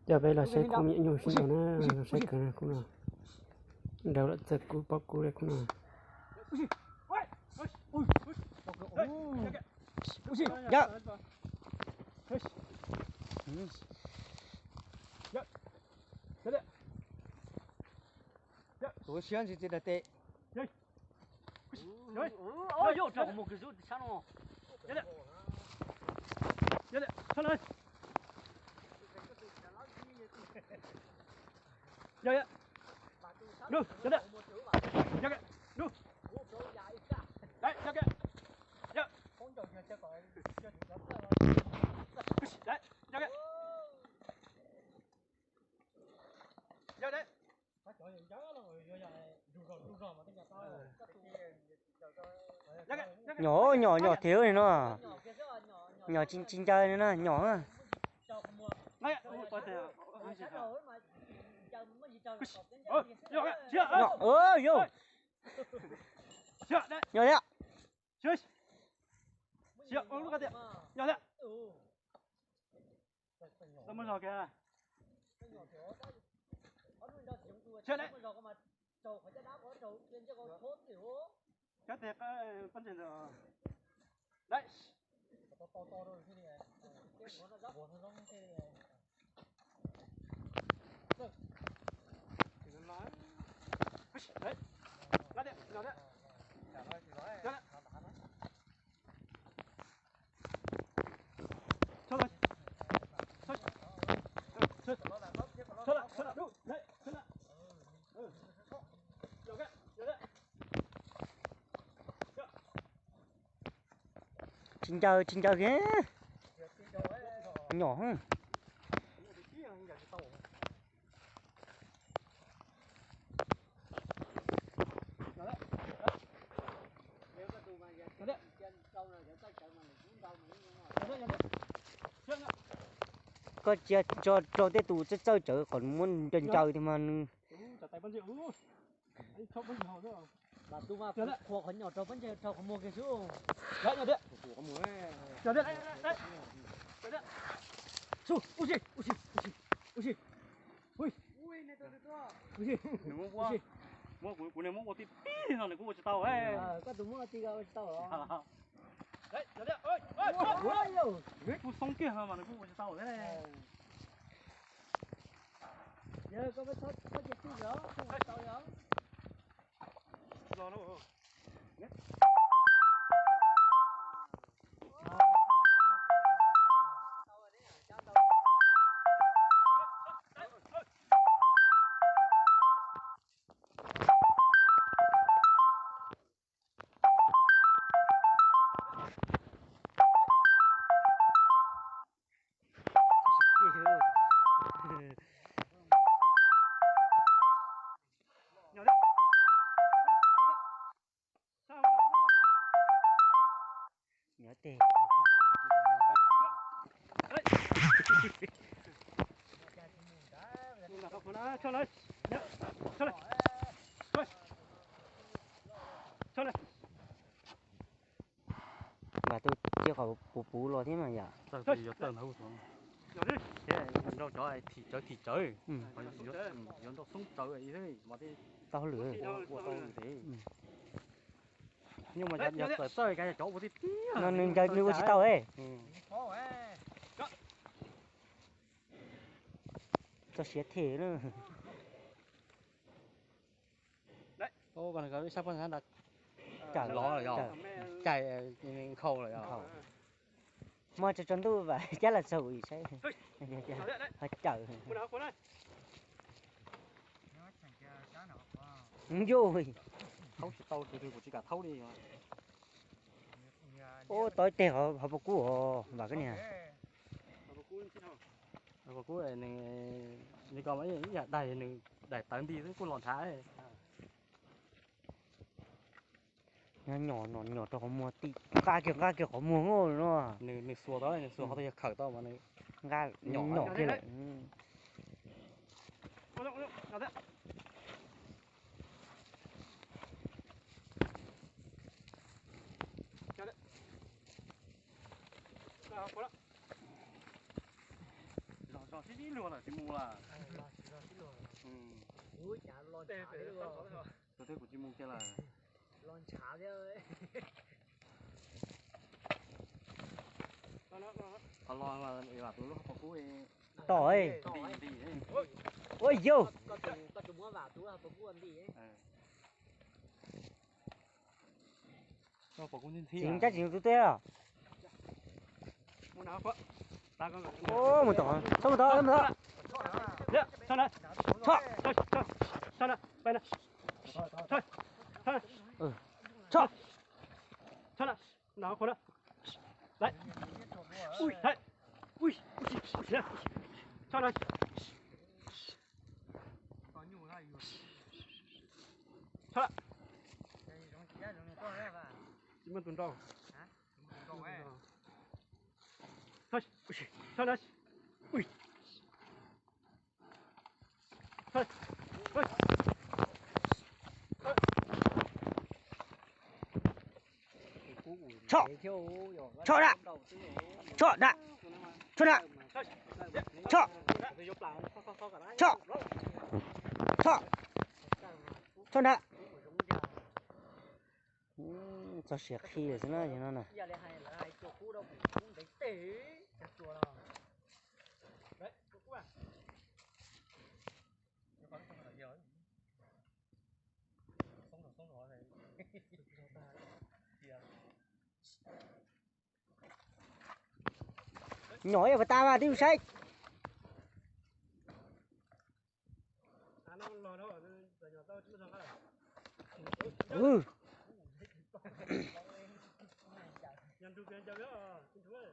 giờ bây là sẽ không nhẹ nhàng xin đâu nó sẽ cần cũng nào đầu là giật cú bóc cú đấy cũng nào dạ tôi xem gì là tệ ôi yo cho một cái rút sao nó Dạ đấy, thôi lên. Dạ dạ. Được, dạ đấy. Dạ kìa, được. Đấy, dạ kìa. Dạ. Đấy, dạ kìa. Dạ đấy. nhỏ nhỏ nhỏ thiếu này nó nhỏ chín chơi nữa nó nhỏ à Này, tôi thấy nhỏ ơi vô nhỏ đấy ạ Chưa, lúc cái nhỏ đấy. Tao mới rồi kìa. Chưa đấy. Cái thiệt cái phân trình rồi. Đấy. Đấy. Lát đi, nhỏ đấy. Nhỏ đấy. Cho lên. Cho lại, đúng. Đấy, cho lại. Nhỏ cái, nhỏ đấy. chín chơi ghé nhỏ có cho tới tụ sẽ chơi chợ còn muốn chân chơi thì mà bà tu mà cuộc hắn nhỏ trâu vẫn chơi trâu không mua cái số đấy nhỏ đấy nhỏ đấy đấy đấy su ui ui này tôi ui đúng không mua của này mua tí tí nào này của tao ấy có tụi mua tí gạo tao rồi đấy nhỏ đấy ơi ơi đấy của sông kia mà này của tao đấy này giờ có biết thoát cái gì đó không tao đó rồi nó nhỏ tệ cho lên mà tôi chưa có bù lo thế mà dạ tôi giờ tận hậu xuống thế nó cho ai thì chơi nó sống chơi ấy thế mà đi tao lửa của tao như thế nhưng mà giờ chơi cái chỗ của tí nó nên chơi nuôi chỉ tao ấy cho xé thể nữa đấy ô còn cái sắp con đặt chả ló rồi chạy khâu rồi mà cho chân tôi vậy chắc là sầu sẽ hơi chở vô thấu tao từ của chỉ cả thấu đi ô tối tè họ bọc cú họ và cái này rồi cuối này còn mấy gì đầy tấn đi cũng lòn thái nhỏ cho họ mua tí ga kiểu họ mua ngô nó này xua đó này xua họ thì khởi tao mà này ga nhỏ kia lại 搞西西路了，吉木了。嗯。ui chả lon chả đấy luôn tôi thấy của chim muông kia là lon chả đấy ơi họ lo là bị bạc lúc họ phú tỏi đi ôi vô có tụi mua vào túi học của anh đi ấy nó có cũng thi chính chắc chính tôi tê à muốn nào quá ta có ô một tỏi sao một tỏi sao này sao này bay này cho sao này nào con đó đấy ui đấy ui sao này sao chỉ muốn tuần tròn thôi sao này ui thôi thôi cho đã cho đã cho đã cho cho đã cho xẹt khi rồi nó như nó nè giờ lại hai chỗ cũ đâu cũng đấy tệ chặt chùa nào đấy cũ à xong rồi này nhỏi vào ta mà tiêu say nó lo đâu rồi nhỏ tao chưa xong ừ nhân tu kiến cho biết à xin chú ơi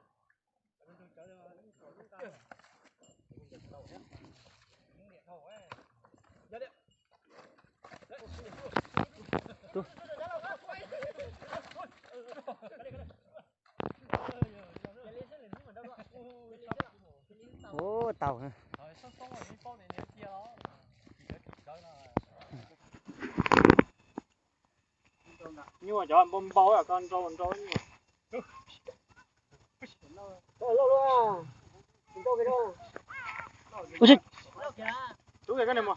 nhân tu cháu cho chúng ta ô tàu hả nhưng mà cho bom bao à con trâu nhưng mà ôi xích chú cái này mà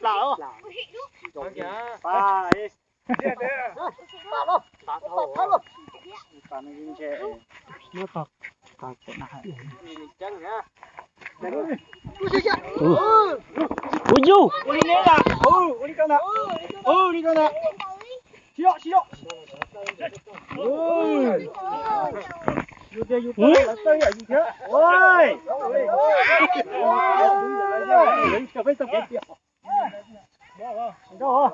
lạ đâu à đi ôi du đi nè là đi con nè đi con nè xí đó dù là tới ở gì thế ôi cà phê tập đâu